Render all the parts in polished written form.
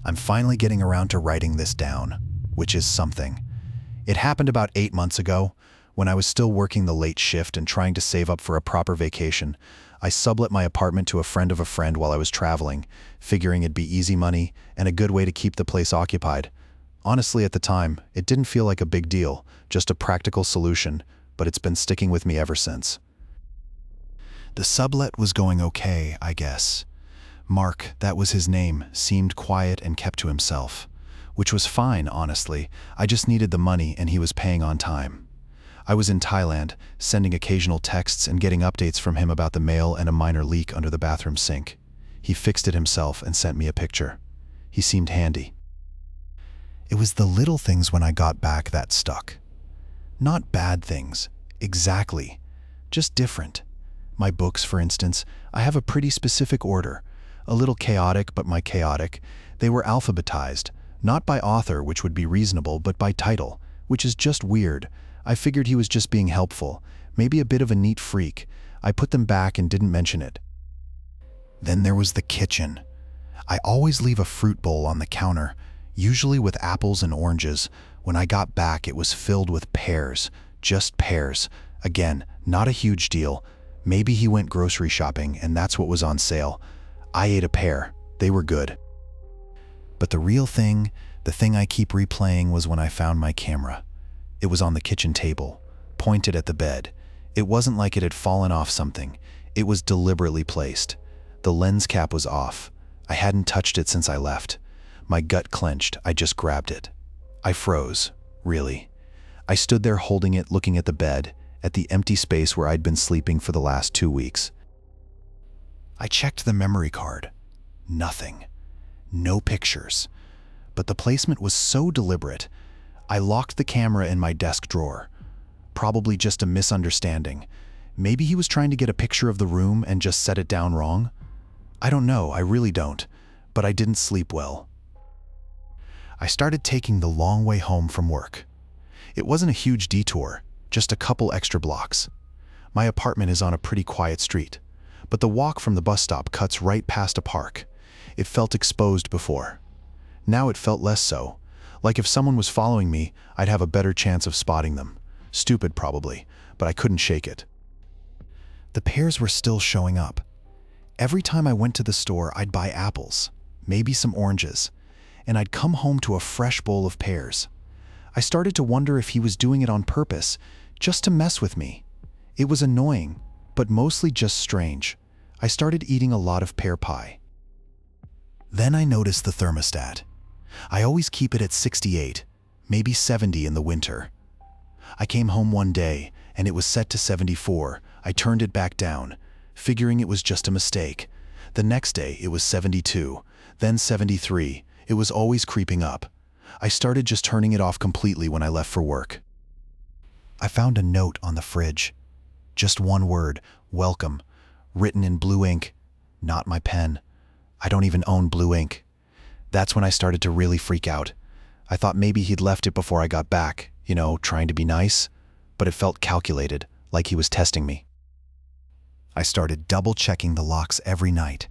I'm finally getting around to writing this down, which is something. It happened about 8 months ago, when I was still working the late shift and trying to save up for a proper vacation. I sublet my apartment to a friend of a friend while I was traveling, figuring it'd be easy money and a good way to keep the place occupied. Honestly, at the time, it didn't feel like a big deal, just a practical solution, but it's been sticking with me ever since. The sublet was going okay, I guess. Mark, that was his name, seemed quiet and kept to himself. Which was fine, honestly. I just needed the money and he was paying on time. I was in Thailand, sending occasional texts and getting updates from him about the mail and a minor leak under the bathroom sink. He fixed it himself and sent me a picture. He seemed handy. It was the little things when I got back that stuck. Not bad things, exactly, just different. My books, for instance, I have a pretty specific order. A little chaotic, but my chaotic. They were alphabetized, not by author, which would be reasonable, but by title, which is just weird. I figured he was just being helpful, maybe a bit of a neat freak. I put them back and didn't mention it. Then there was the kitchen. I always leave a fruit bowl on the counter, usually with apples and oranges. When I got back, it was filled with pears, just pears. Again, not a huge deal. Maybe he went grocery shopping and that's what was on sale. I ate a pear. They were good. But the real thing, the thing I keep replaying, was when I found my camera. It was on the kitchen table, pointed at the bed. It wasn't like it had fallen off something. It was deliberately placed. The lens cap was off. I hadn't touched it since I left. My gut clenched. I just grabbed it. I froze, really. I stood there holding it, looking at the bed, at the empty space where I'd been sleeping for the last 2 weeks. I checked the memory card. Nothing. No pictures. But the placement was so deliberate. I locked the camera in my desk drawer. Probably just a misunderstanding. Maybe he was trying to get a picture of the room and just set it down wrong. I don't know, I really don't. But I didn't sleep well. I started taking the long way home from work. It wasn't a huge detour, just a couple extra blocks. My apartment is on a pretty quiet street, but the walk from the bus stop cuts right past a park. It felt exposed before. Now it felt less so. Like if someone was following me, I'd have a better chance of spotting them. Stupid probably, but I couldn't shake it. The pears were still showing up. Every time I went to the store, I'd buy apples, maybe some oranges, and I'd come home to a fresh bowl of pears. I started to wonder if he was doing it on purpose, just to mess with me. It was annoying, but mostly just strange. I started eating a lot of pear pie. Then I noticed the thermostat. I always keep it at 68, maybe 70 in the winter. I came home one day, and it was set to 74. I turned it back down, figuring it was just a mistake. The next day, it was 72, then 73. It was always creeping up. I started just turning it off completely when I left for work. I found a note on the fridge. Just one word, welcome, written in blue ink, not my pen. I don't even own blue ink. That's when I started to really freak out. I thought maybe he'd left it before I got back, trying to be nice, but it felt calculated, like he was testing me. I started double-checking the locks every night,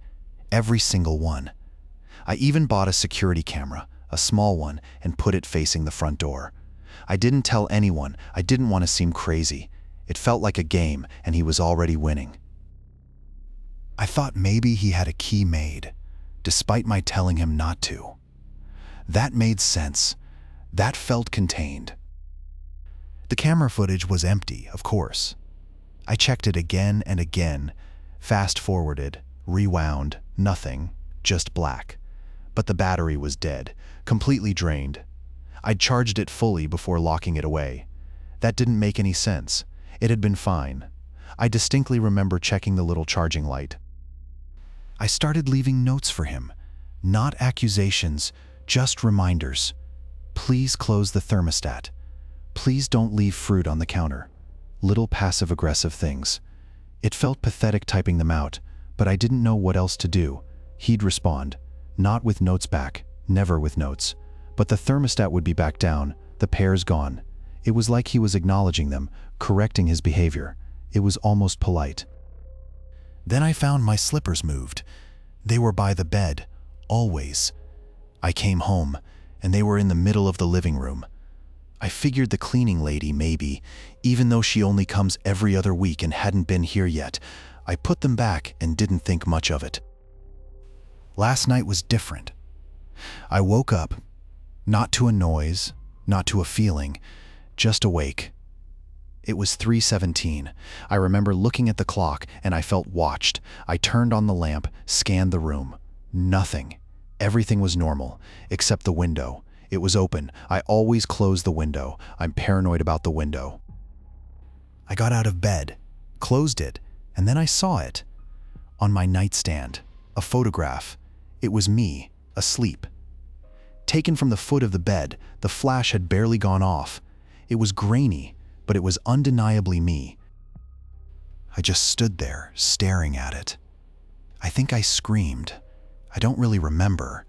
every single one. I even bought a security camera, a small one, and put it facing the front door. I didn't tell anyone. I didn't want to seem crazy. It felt like a game, and he was already winning. I thought maybe he had a key made, despite my telling him not to. That made sense. That felt contained. The camera footage was empty, of course. I checked it again and again, fast-forwarded, rewound, nothing, just black. But the battery was dead, completely drained. I'd charged it fully before locking it away. That didn't make any sense. It had been fine. I distinctly remember checking the little charging light. I started leaving notes for him. Not accusations, just reminders. Please close the thermostat. Please don't leave fruit on the counter. Little passive-aggressive things. It felt pathetic typing them out, but I didn't know what else to do. He'd respond. Not with notes back, never with notes. But the thermostat would be back down, the pears gone. It was like he was acknowledging them, correcting his behavior. It was almost polite. Then I found my slippers moved. They were by the bed, always. I came home, and they were in the middle of the living room. I figured the cleaning lady, maybe, even though she only comes every other week and hadn't been here yet. I put them back and didn't think much of it. Last night was different. I woke up, not to a noise, not to a feeling, just awake. It was 3:17. I remember looking at the clock and I felt watched. I turned on the lamp, scanned the room. Nothing. Everything was normal, except the window. It was open. I always close the window. I'm paranoid about the window. I got out of bed, closed it, and then I saw it. On my nightstand, a photograph. It was me, asleep. Taken from the foot of the bed, the flash had barely gone off. It was grainy, but it was undeniably me. I just stood there, staring at it. I think I screamed. I don't really remember.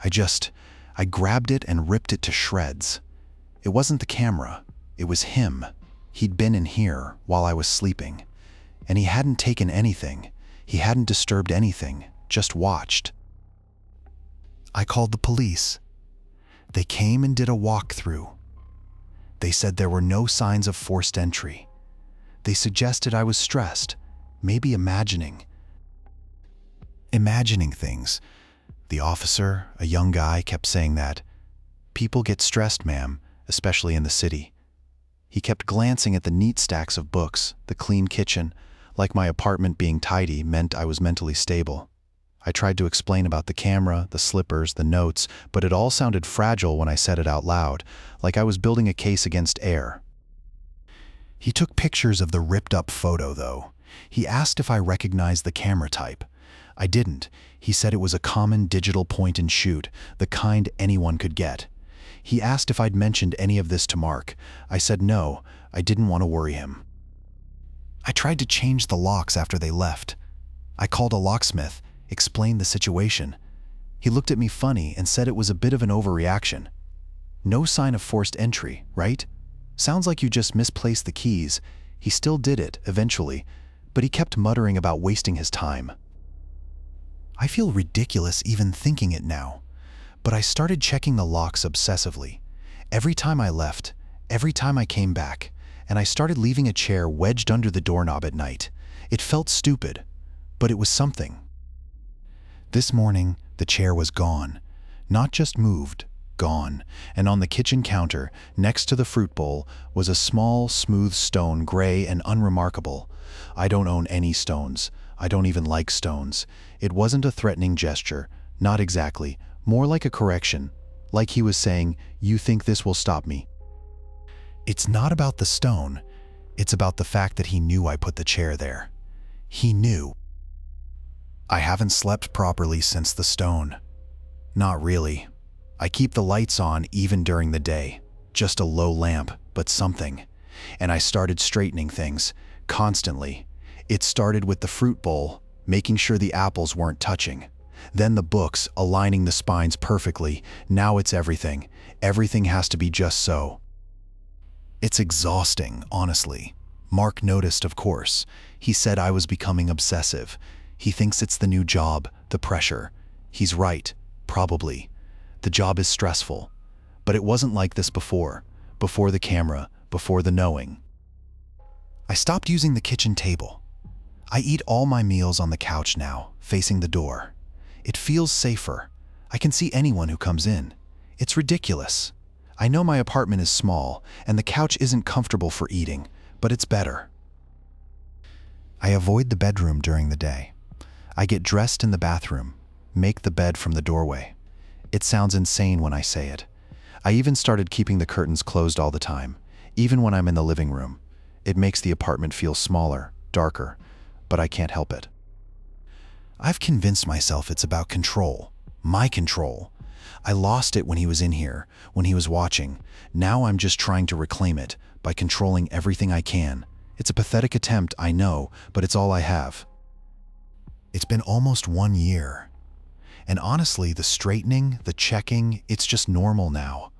I grabbed it and ripped it to shreds. It wasn't the camera. It was him. He'd been in here while I was sleeping. And he hadn't taken anything. He hadn't disturbed anything, just watched. I called the police. They came and did a walkthrough. They said there were no signs of forced entry. They suggested I was stressed, maybe imagining things. The officer, a young guy, kept saying that. People get stressed, ma'am, especially in the city. He kept glancing at the neat stacks of books, the clean kitchen, like my apartment being tidy meant I was mentally stable. I tried to explain about the camera, the slippers, the notes, but it all sounded fragile when I said it out loud, like I was building a case against air. He took pictures of the ripped-up photo, though. He asked if I recognized the camera type. I didn't. He said it was a common digital point-and-shoot, the kind anyone could get. He asked if I'd mentioned any of this to Mark. I said no, I didn't want to worry him. I tried to change the locks after they left. I called a locksmith, explained the situation. He looked at me funny and said it was a bit of an overreaction. No sign of forced entry, right? Sounds like you just misplaced the keys. He still did it, eventually, but he kept muttering about wasting his time. I feel ridiculous even thinking it now, but I started checking the locks obsessively. Every time I left, every time I came back, and I started leaving a chair wedged under the doorknob at night. It felt stupid, but it was something. This morning, the chair was gone. Not just moved, gone. And on the kitchen counter, next to the fruit bowl, was a small, smooth stone, gray and unremarkable. I don't own any stones. I don't even like stones. It wasn't a threatening gesture, not exactly, more like a correction, like he was saying, "You think this will stop me?" It's not about the stone. It's about the fact that he knew I put the chair there. He knew. I haven't slept properly since the stone. Not really. I keep the lights on even during the day. Just a low lamp, but something. And I started straightening things, constantly. It started with the fruit bowl, making sure the apples weren't touching. Then the books, aligning the spines perfectly. Now it's everything. Everything has to be just so. It's exhausting, honestly. Mark noticed, of course. He said I was becoming obsessive. He thinks it's the new job, the pressure. He's right, probably. The job is stressful. But it wasn't like this before the camera, before the knowing. I stopped using the kitchen table. I eat all my meals on the couch now, facing the door. It feels safer. I can see anyone who comes in. It's ridiculous. I know my apartment is small, and the couch isn't comfortable for eating, but it's better. I avoid the bedroom during the day. I get dressed in the bathroom, make the bed from the doorway. It sounds insane when I say it. I even started keeping the curtains closed all the time, even when I'm in the living room. It makes the apartment feel smaller, darker, but I can't help it. I've convinced myself it's about control, my control. I lost it when he was in here, when he was watching. Now I'm just trying to reclaim it by controlling everything I can. It's a pathetic attempt, I know, but it's all I have. It's been almost 1 year. And honestly, the straightening, the checking, it's just normal now.